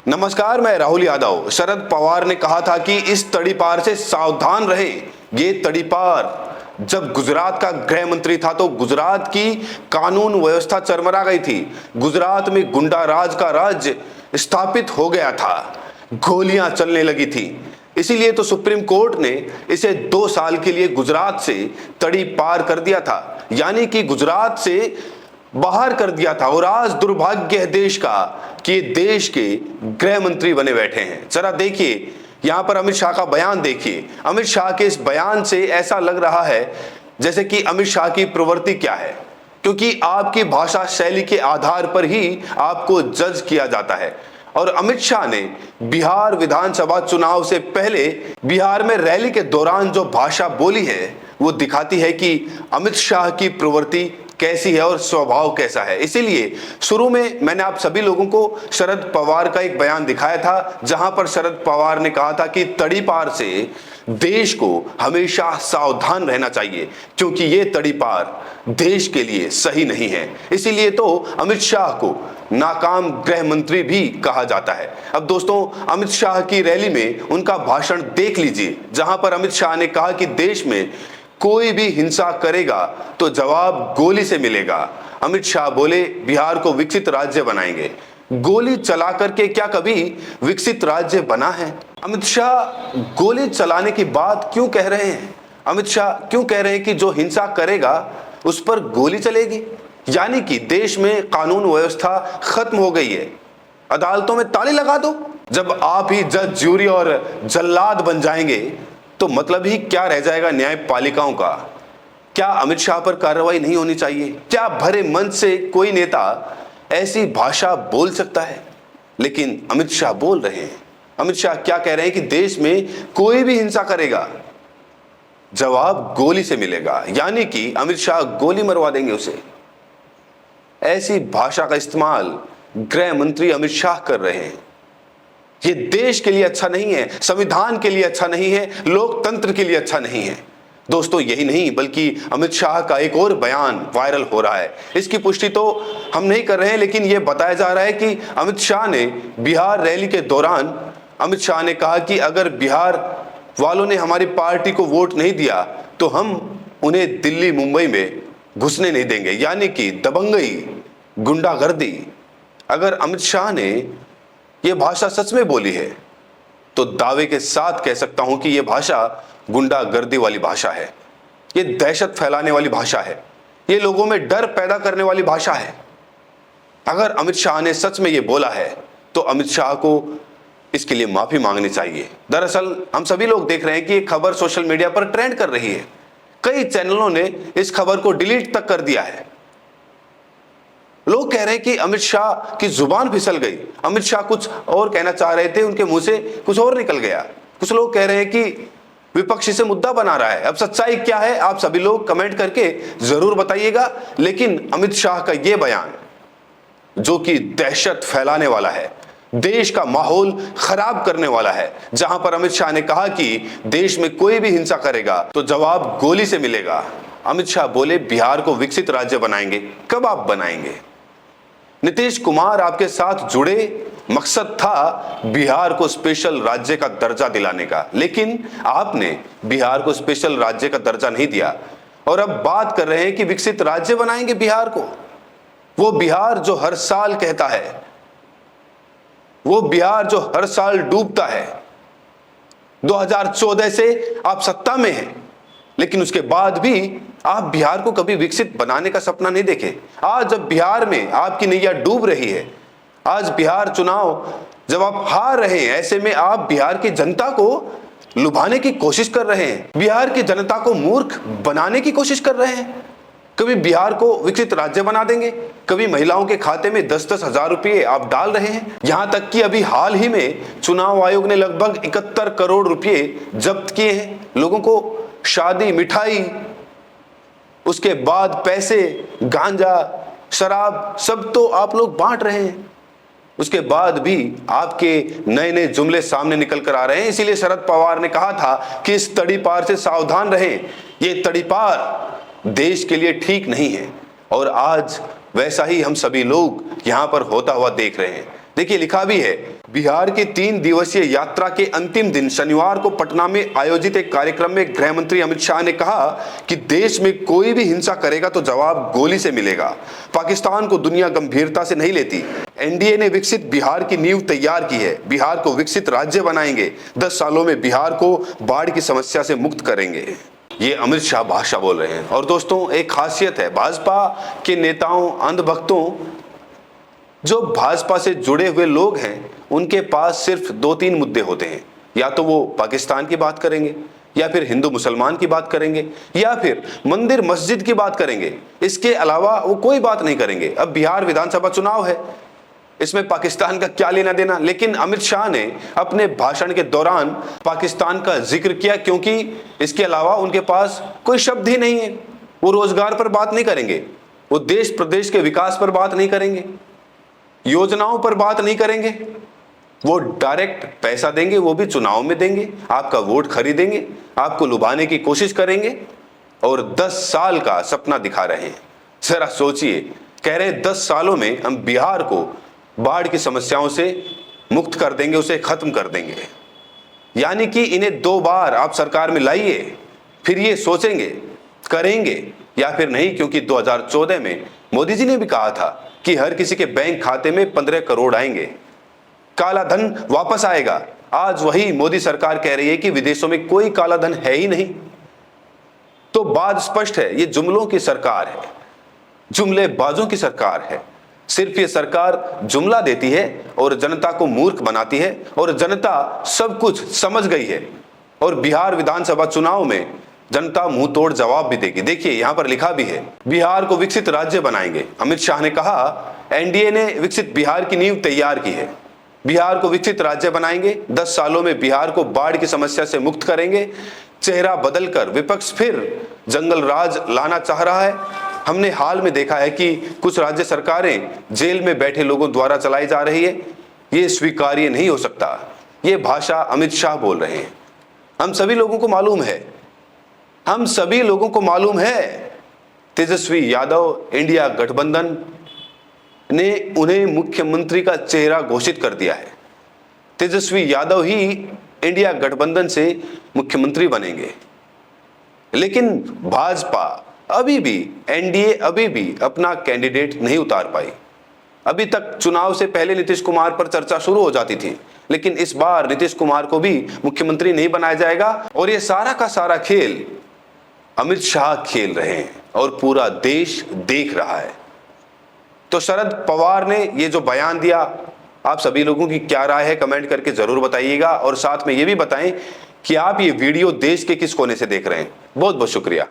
नमस्कार, मैं राहुल यादव। शरद पवार ने कहा था कि इस तड़ीपार से सावधान रहें। ये तड़ीपार जब गुजरात का गृह मंत्री था तो गुजरात की कानून व्यवस्था चरमरा गई थी। गुजरात में गुंडा राज का राज्य स्थापित हो गया था, गोलियां चलने लगी थी। इसीलिए तो सुप्रीम कोर्ट ने इसे 2 साल के लिए गुजरात से तड़ी पार कर दिया था, यानी कि गुजरात से बाहर कर दिया था। और आज दुर्भाग्य है देश का कि देश के गृह मंत्री बने बैठे हैं। जरा देखिए, यहां पर अमित शाह का बयान देखिए। अमित शाह के इस बयान से ऐसा लग रहा है जैसे कि अमित शाह की प्रवृत्ति क्या है, क्योंकि आपकी भाषा शैली के आधार पर ही आपको जज किया जाता है। और अमित शाह ने बिहार विधानसभा चुनाव से पहले बिहार में रैली के दौरान जो भाषा बोली है वो दिखाती है कि अमित शाह की प्रवृत्ति कैसी है और स्वभाव कैसा है। इसीलिए शुरू में मैंने आप सभी लोगों को शरद पवार का एक बयान दिखाया था, जहां पर शरद पवार ने कहा था कि तड़ीपार से देश को हमेशा सावधान रहना चाहिए, क्योंकि ये तड़ीपार देश के लिए सही नहीं है। इसीलिए तो अमित शाह को नाकाम गृह मंत्री भी कहा जाता है। अब दोस्तों, अमित शाह की रैली में उनका भाषण देख लीजिए, जहां पर अमित शाह ने कहा कि देश में कोई भी हिंसा करेगा तो जवाब गोली से मिलेगा। अमित शाह बोले बिहार को विकसित राज्य बनाएंगे। गोली चला करके क्या कभी विकसित राज्य बना है? अमित शाह गोली चलाने की बात क्यों कह रहे हैं? अमित शाह क्यों कह रहे हैं कि जो हिंसा करेगा उस पर गोली चलेगी? यानी कि देश में कानून व्यवस्था खत्म हो गई है। अदालतों में ताले लगा दो। जब आप ही जज, ज्यूरी और जल्लाद बन जाएंगे तो मतलब ही क्या रह जाएगा न्यायपालिकाओं का? क्या अमित शाह पर कार्रवाई नहीं होनी चाहिए? क्या भरे मंच से कोई नेता ऐसी भाषा बोल सकता है? लेकिन अमित शाह बोल रहे हैं। अमित शाह क्या कह रहे हैं कि देश में कोई भी हिंसा करेगा जवाब गोली से मिलेगा, यानी कि अमित शाह गोली मरवा देंगे उसे। ऐसी भाषा का इस्तेमाल गृह मंत्री अमित शाह कर रहे हैं। ये देश के लिए अच्छा नहीं है, संविधान के लिए अच्छा नहीं है, लोकतंत्र के लिए अच्छा नहीं है। दोस्तों, यही नहीं बल्कि अमित शाह का एक और बयान वायरल हो रहा है। इसकी पुष्टि तो हम नहीं कर रहे हैं, लेकिन यह बताया जा रहा है कि अमित शाह ने बिहार रैली के दौरान अमित शाह ने कहा कि अगर बिहार वालों ने हमारी पार्टी को वोट नहीं दिया तो हम उन्हें दिल्ली मुंबई में घुसने नहीं देंगे, यानी कि दबंगई, गुंडागर्दी। अगर अमित शाह ने यह भाषा सच में बोली है तो दावे के साथ कह सकता हूं कि यह भाषा गुंडागर्दी वाली भाषा है। यह दहशत फैलाने वाली भाषा है। यह लोगों में डर पैदा करने वाली भाषा है। अगर अमित शाह ने सच में यह बोला है तो अमित शाह को इसके लिए माफी मांगनी चाहिए। दरअसल हम सभी लोग देख रहे हैं कि यह खबर सोशल मीडिया पर ट्रेंड कर रही है। कई चैनलों ने इस खबर को डिलीट तक कर दिया है। लोग कह रहे हैं कि अमित शाह की जुबान फिसल गई, अमित शाह कुछ और कहना चाह रहे थे, उनके मुंह से कुछ और निकल गया। कुछ लोग कह रहे हैं कि विपक्ष इसे मुद्दा बना रहा है। अब सच्चाई क्या है आप सभी लोग कमेंट करके जरूर बताइएगा। लेकिन अमित शाह का यह बयान जो कि दहशत फैलाने वाला है, देश का माहौल खराब करने वाला है, जहां पर अमित शाह ने कहा कि देश में कोई भी हिंसा करेगा तो जवाब गोली से मिलेगा। अमित शाह बोले बिहार को विकसित राज्य बनाएंगे। कब आप बनाएंगे? नीतीश कुमार आपके साथ जुड़े, मकसद था बिहार को स्पेशल राज्य का दर्जा दिलाने का, लेकिन आपने बिहार को स्पेशल राज्य का दर्जा नहीं दिया और अब बात कर रहे हैं कि विकसित राज्य बनाएंगे बिहार को। वो बिहार जो हर साल कहता है, वो बिहार जो हर साल डूबता है। 2014 से आप सत्ता में हैं, लेकिन उसके बाद भी आप बिहार को कभी विकसित बनाने का सपना नहीं देखे। आज जब बिहार में आपकी नैया डूब रही है, आज बिहार चुनाव जब आप हार रहे हैं, ऐसे में आप बिहार की जनता को लुभाने की कोशिश कर रहे हैं, बिहार की जनता को मूर्ख बनाने की कोशिश कर रहे हैं। कभी बिहार को विकसित राज्य बना देंगे, कभी महिलाओं के खाते में 10-10 हजार रुपये आप डाल रहे हैं। यहां तक कि अभी हाल ही में चुनाव आयोग ने लगभग 71 करोड़ रुपये जब्त किए हैं। लोगों को शादी, मिठाई, उसके बाद पैसे, गांजा, शराब सब तो आप लोग बांट रहे हैं। उसके बाद भी आपके नए नए जुमले सामने निकल कर आ रहे हैं। इसीलिए शरद पवार ने कहा था कि इस तड़ीपार से सावधान रहें। ये तड़ीपार देश के लिए ठीक नहीं है और आज वैसा ही हम सभी लोग यहां पर होता हुआ देख रहे हैं। देखिए, लिखा भी है बिहार की 3 दिवसीय यात्रा के अंतिम दिन शनिवार को पटना में आयोजित एक कार्यक्रम में गृह मंत्री अमित शाह ने कहा कि देश में कोई भी हिंसा करेगा तो जवाब गोली से मिलेगा। पाकिस्तान को दुनिया गंभीरता से नहीं लेती। एनडीए ने विकसित बिहार की नींव तैयार की है। बिहार को विकसित राज्य बनाएंगे। 10 सालों में बिहार को बाढ़ की समस्या से मुक्त करेंगे। ये अमित शाह भाषा बोल रहे हैं। और दोस्तों, एक खासियत है भाजपा के नेताओं, अंधभक्तों, जो भाजपा से जुड़े हुए लोग हैं, उनके पास सिर्फ 2-3 मुद्दे होते हैं। या तो वो पाकिस्तान की बात करेंगे, या फिर हिंदू मुसलमान की बात करेंगे, या फिर मंदिर मस्जिद की बात करेंगे। इसके अलावा वो कोई बात नहीं करेंगे। अब बिहार विधानसभा चुनाव है, इसमें पाकिस्तान का क्या लेना देना। लेकिन अमित शाह ने अपने भाषण के दौरान पाकिस्तान का जिक्र किया, क्योंकि इसके अलावा उनके पास कोई शब्द ही नहीं है। वो रोजगार पर बात नहीं करेंगे, वो देश प्रदेश के विकास पर बात नहीं करेंगे, योजनाओं पर बात नहीं करेंगे। वो डायरेक्ट पैसा देंगे, वो भी चुनाव में देंगे, आपका वोट खरीदेंगे, आपको लुभाने की कोशिश करेंगे और 10 साल का सपना दिखा रहे हैं। जरा सोचिए, कह रहे हैं 10 सालों में हम बिहार को बाढ़ की समस्याओं से मुक्त कर देंगे, उसे खत्म कर देंगे। यानी कि इन्हें 2 बार आप सरकार में लाइए, फिर ये सोचेंगे करेंगे या फिर नहीं। क्योंकि 2014 में मोदी जी ने भी कहा था कि हर किसी के बैंक खाते में 15 करोड़ आएंगे, काला धन वापस आएगा। आज वही मोदी सरकार कह रही है कि विदेशों में कोई काला धन है ही नहीं। तो बात स्पष्ट है, ये जुमलों की सरकार है, जुमलेबाजों की सरकार है। सिर्फ ये सरकार जुमला देती है और जनता को मूर्ख बनाती है, और जनता सब कुछ समझ गई है। और बिहार विधानसभा चुनाव में जनता मुंह तोड़ जवाब भी देगी। देखिए, यहां पर लिखा भी है, बिहार को विकसित राज्य बनाएंगे। अमित शाह ने कहा एनडीए ने विकसित बिहार की नींव तैयार की है। बिहार को विकसित राज्य बनाएंगे। 10 सालों में बिहार को बाढ़ की समस्या से मुक्त करेंगे। चेहरा बदलकर विपक्ष फिर जंगल राज लाना चाह रहा है। हमने हाल में देखा है कि कुछ राज्य सरकारें जेल में बैठे लोगों द्वारा चलाई जा रही है। ये स्वीकार्य नहीं हो सकता। ये भाषा अमित शाह बोल रहे हैं। हम सभी लोगों को मालूम है, तेजस्वी यादव, इंडिया गठबंधन ने उन्हें मुख्यमंत्री का चेहरा घोषित कर दिया है। तेजस्वी यादव ही इंडिया गठबंधन से मुख्यमंत्री बनेंगे। लेकिन भाजपा अभी भी, एनडीए अभी भी अपना कैंडिडेट नहीं उतार पाई। अभी तक चुनाव से पहले नीतीश कुमार पर चर्चा शुरू हो जाती थी, लेकिन इस बार नीतीश कुमार को भी मुख्यमंत्री नहीं बनाया जाएगा। और ये सारा का सारा खेल अमित शाह खेल रहे हैं और पूरा देश देख रहा है। तो शरद पवार ने ये जो बयान दिया, आप सभी लोगों की क्या राय है कमेंट करके जरूर बताइएगा। और साथ में ये भी बताएं कि आप ये वीडियो देश के किस कोने से देख रहे हैं। बहुत बहुत शुक्रिया।